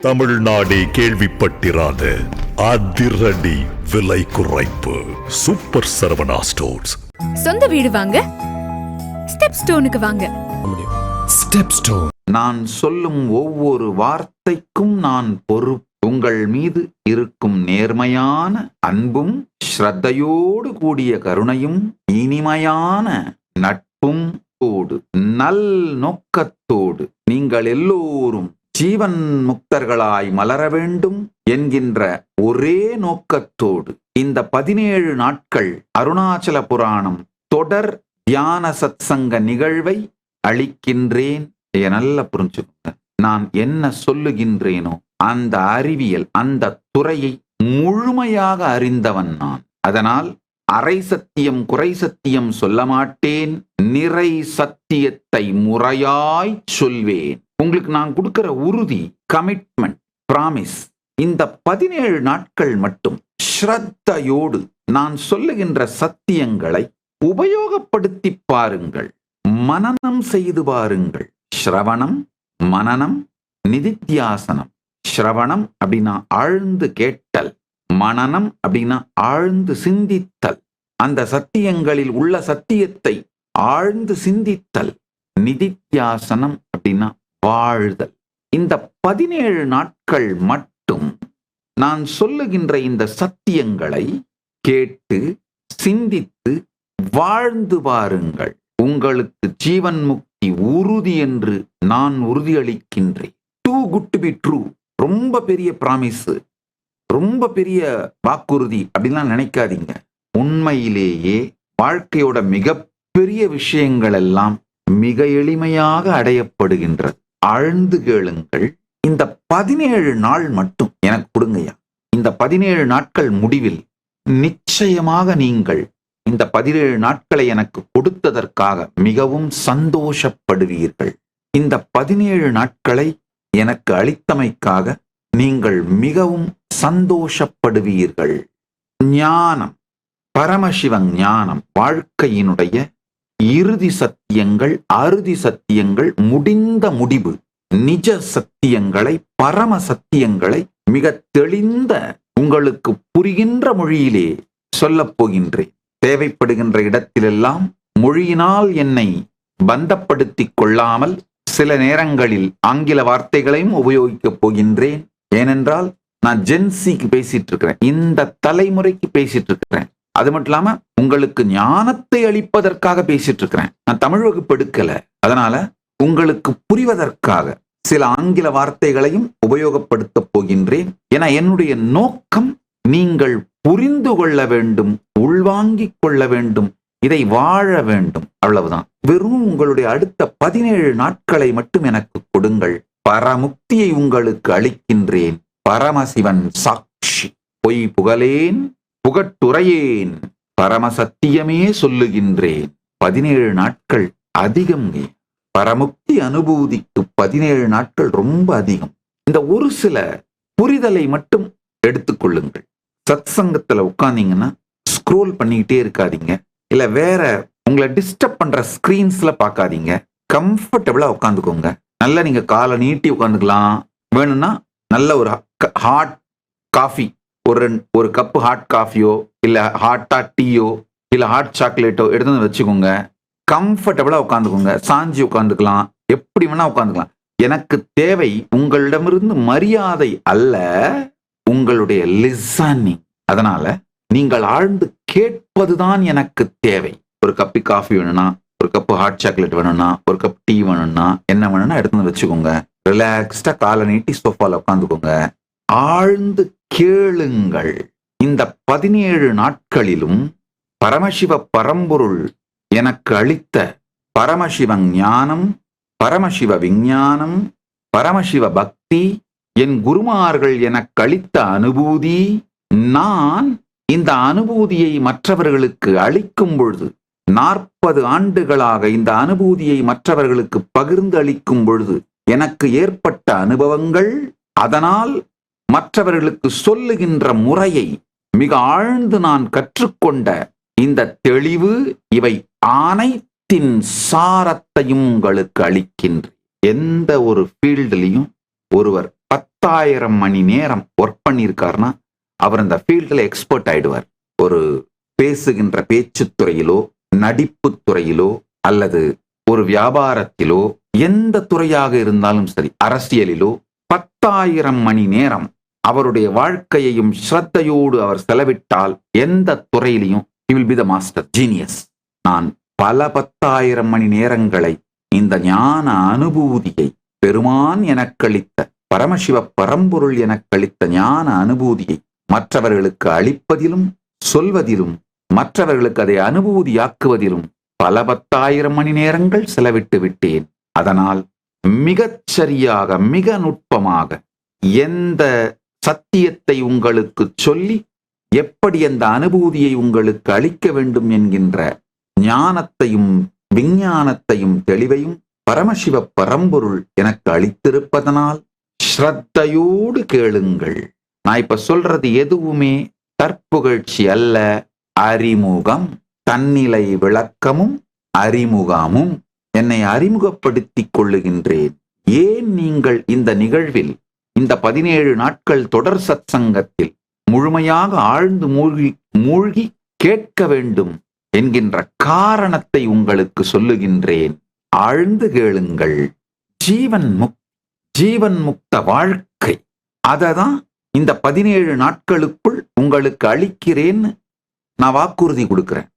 தமிழ்நாடே கேள்விப்பட்டிராத அதிரடி விலை குறைப்பு சூப்பர் சரவணா ஸ்டோர்ஸ். சொந்த வீடு வாங்க ஸ்டெப் ஸ்டோனுக்கு வாங்க. Step stone. நான் சொல்லும் ஒவ்வொரு வார்த்தைக்கும் நான் பொறுப்பு. உங்கள் மீது இருக்கும் நேர்மையான அன்பும் ஸ்ரத்தையோடு கூடிய கருணையும் இனிமையான நட்பும் நல் நோக்கத்தோடு நீங்கள் எல்லோரும் ஜீவன் முக்தர்களாய் மலர வேண்டும் என்கின்ற ஒரே நோக்கத்தோடு இந்த 17 நாட்கள் அருணாச்சல புராணம் தொடர் தியான சத்சங்க நிகழ்வை அளிக்கின்றேன். நல்லா புரிஞ்சுக்கோங்க, நான் என்ன சொல்லுகின்றேனோ அந்த அறிவியல், அந்த துறையை முழுமையாக அறிந்தவன் நான். அதனால் அரை சத்தியம் குறை சத்தியம் சொல்ல மாட்டேன், நிறை சத்தியத்தை முறையாய் சொல்வேன். உங்களுக்கு நான் கொடுக்கிற உறுதி, கமிட்மெண்ட், பிராமிஸ், இந்த 17 நாட்கள் மட்டும் ஸ்ரத்தையோடு நான் சொல்லுகின்ற சத்தியங்களை உபயோகப்படுத்தி பாருங்கள், மனனம் செய்து பாருங்கள். ஸ்ரவணம், மனனம், நிதித்தியாசனம். ஸ்ரவணம் அப்படின்னா ஆழ்ந்து கேட்டல், மனனம் அப்படின்னா ஆழ்ந்து சிந்தித்தல், அந்த சத்தியங்களில் உள்ள சத்தியத்தை ஆழ்ந்து சிந்தித்தல். நிதித்தியாசனம் அப்படின்னா வாழ்தல். இந்த 17 நாட்கள் மட்டும் நான் சொல்லுகின்ற இந்த சத்தியங்களை கேட்டு சிந்தித்து வாழ்ந்து பாருங்கள். உங்களுக்கு ஜீவன் முக்தி உறுதி என்று நான் உறுதியளிக்கின்றேன். Too good to be true. ரொம்ப பெரிய பிராமிஸ், ரொம்ப பெரிய வாக்குறுதி அப்படின்லாம் நினைக்காதீங்க. உண்மையிலேயே வாழ்க்கையோட மிகப்பெரிய விஷயங்கள் எல்லாம் மிக எளிமையாக அடையப்படுகின்றது. ஆழ்ந்து கேளுங்கள். இந்த 17 நாள் மட்டும் எனக்கு கொடுங்கய்யா. இந்த 17 நாட்கள் முடிவில் நிச்சயமாக நீங்கள் இந்த 17 நாட்களை எனக்கு கொடுத்ததற்காக மிகவும் சந்தோஷப்படுவீர்கள். இந்த 17 நாட்களை எனக்கு அளித்தமைக்காக நீங்கள் மிகவும் சந்தோஷப்படுவீர்கள். ஞானம், பரமசிவன் ஞானம், வாழ்க்கையினுடைய இறுதி சத்தியங்கள், அறுதி சத்தியங்கள், முடிந்த முடிவு, நிஜ சத்தியங்களை, பரம சத்தியங்களை மிக தெளிந்த உங்களுக்கு புரிகின்ற மொழியிலே சொல்லப் போகின்றேன். தேவைப்படுகின்ற இடத்திலெல்லாம் மொழியினால் என்னை பந்தப்படுத்திக் கொள்ளாமல் சில நேரங்களில் ஆங்கில வார்த்தைகளையும் உபயோகிக்கப் போகின்றேன். ஏனென்றால் நான் ஜென்சிக்கு பேசிட்டு இருக்கிறேன், இந்த தலைமுறைக்கு பேசிட்டு இருக்கிறேன். அது மட்டும் இல்லாம உங்களுக்கு ஞானத்தை அளிப்பதற்காக பேசிட்டு இருக்கிறேன். நான் தமிழ் வகுப்பு எடுக்கல. அதனால உங்களுக்கு புரிவதற்காக சில ஆங்கில வார்த்தைகளையும் உபயோகப்படுத்த போகின்றேன். ஏன்னா என்னுடைய நோக்கம் நீங்கள் புரிந்து கொள்ள வேண்டும், உள்வாங்கிக் கொள்ள வேண்டும், இதை வாழ வேண்டும், அவ்வளவுதான். வெறும் உங்களுடைய அடுத்த 17 நாட்களை மட்டும் எனக்கு கொடுங்கள். பரமுக்தியை உங்களுக்கு அளிக்கின்றேன். பரமசிவன் சாட்சி. பொய் புகழேன், புகட்டுரையேன், பரமசத்தியமே சொல்லுகின்றேன். 17 நாட்கள் அதிகம். பரமுக்தி அனுபூதிக்கு 17 நாட்கள் ரொம்ப அதிகம். இந்த ஒரு சில புரிதலை மட்டும் எடுத்துக்கொள்ளுங்கள். சத் சங்கத்துல உட்கார்ந்தீங்கன்னா ஸ்க்ரோல் பண்ணிக்கிட்டே இருக்காதீங்க, இல்ல வேற உங்களை டிஸ்டர்ப் பண்ற ஸ்கிரீன்ஸ்ல பார்க்காதீங்க. கம்ஃபர்டபுளா உட்காந்துக்கோங்க. நல்லா நீங்க காலை நீட்டி உட்காந்துக்கலாம். வேணும்னா நல்ல ஒரு ஹாட் காஃபி, ஒரு கப்பு ஹாட் காஃபியோ இல்ல ஹாட்டா டீயோ இல்ல ஹாட் சாக்லேட்டோ எடுத்து வச்சுக்கோங்க. கம்ஃபர்டபுளா உட்காந்துக்கோங்க. சாஞ்சி உட்காந்துக்கலாம், எப்படி வேணா உட்காந்துக்கலாம். எனக்கு தேவை உங்களிடமிருந்து மரியாதை அல்ல, உங்களுடைய லிசனிங். அதனால நீங்கள் ஆழ்ந்து கேட்பதுதான் எனக்கு தேவை. ஒரு கப்பு காஃபி வேணும்னா, ஒரு கப்பு ஹாட் சாக்லேட் வேணும்னா, ஒரு கப் டீ வேணும்னா, என்ன வேணும்னா எடுத்து வச்சுக்கோங்க. ரிலாக்ஸ்டா காலை நீட்டி சோஃபால உட்காந்துக்கோங்க. ஆழ்ந்து கேளுங்கள். இந்த 17 நாட்களிலும் பரமசிவ பரம்பொருள் எனக்கு அளித்த பரமசிவ ஞானம், பரமசிவ விஞ்ஞானம், பரமசிவ பக்தி, என் குருமார்கள் எனக்கு அளித்த அனுபூதி, நான் இந்த அனுபூதியை மற்றவர்களுக்கு அளிக்கும் பொழுது 40 ஆண்டுகளாக இந்த அனுபூதியை மற்றவர்களுக்கு பகிர்ந்து அளிக்கும் பொழுது எனக்கு ஏற்பட்ட அனுபவங்கள், அதனால் மற்றவர்களுக்கு சொல்லுகின்ற முறையை மிக ஆழ்ந்து நான் கற்றுக்கொண்ட இந்த தெளிவு, இவை அனைத்தின் சாரத்தையும் உங்களுக்கு அளிக்கின்ற. எந்த ஒரு ஃபீல்டிலையும் ஒருவர் 10,000 மணி நேரம் ஒர்க் பண்ணியிருக்காருன்னா அவர் அந்த ஃபீல்டில் எக்ஸ்பர்ட் ஆயிடுவார். ஒரு பேசுகின்ற பேச்சுத்துறையிலோ, நடிப்பு துறையிலோ, அல்லது ஒரு வியாபாரத்திலோ, எந்த துறையாக இருந்தாலும் சரி, அரசியலிலோ 10,000 மணி நேரம் அவருடைய வாழ்க்கையையும் ஸ்ரத்தையோடு அவர் செலவிட்டால் எந்த துறையிலையும் he will be the master genius. நான் பல 10,000 மணி நேரங்களை இந்த ஞான அனுபூதியை பெருமான் எனக்களித்த, பரமசிவ பரம்பொருள் எனக்களித்த ஞான அனுபூதியை மற்றவர்களுக்கு அளிப்பதிலும் சொல்வதிலும், மற்றவர்களுக்கு அதை அனுபூதியாக்குவதிலும் பல 10,000 மணி நேரங்கள் செலவிட்டு விட்டேன். அதனால் மிகச் சரியாக, மிக நுட்பமாக எந்த சத்தியத்தை உங்களுக்கு சொல்லி எப்படி அந்த அனுபூதியை உங்களுக்கு அளிக்க வேண்டும் என்கின்ற ஞானத்தையும் விஞ்ஞானத்தையும் தெளிவையும் பரமசிவ பரம்பொருள் எனக்கு அளித்திருப்பதனால் ஸ்ரத்தையோடு கேளுங்கள். நான் இப்ப சொல்றது எதுவுமே தற்புகழ்ச்சி அல்ல, அறிமுகம். தன்னிலை விளக்கமும் அறிமுகமும். என்னை அறிமுகப்படுத்திக் கொள்ளுகின்றேன். ஏன் நீங்கள் இந்த நிகழ்வில், இந்த 17 நாட்கள் தொடர் சத்சங்கத்தில் முழுமையாக ஆழ்ந்து மூழ்கி கேட்க வேண்டும் என்கின்ற காரணத்தை உங்களுக்கு சொல்லுகின்றேன். ஆழ்ந்து கேளுங்கள். ஜீவன் முக்த வாழ்க்கை, அததான் இந்த 17 நாட்களுக்குள் உங்களுக்கு அளிக்கிறேன்னு நான் வாக்குறுதி கொடுக்கிறேன்.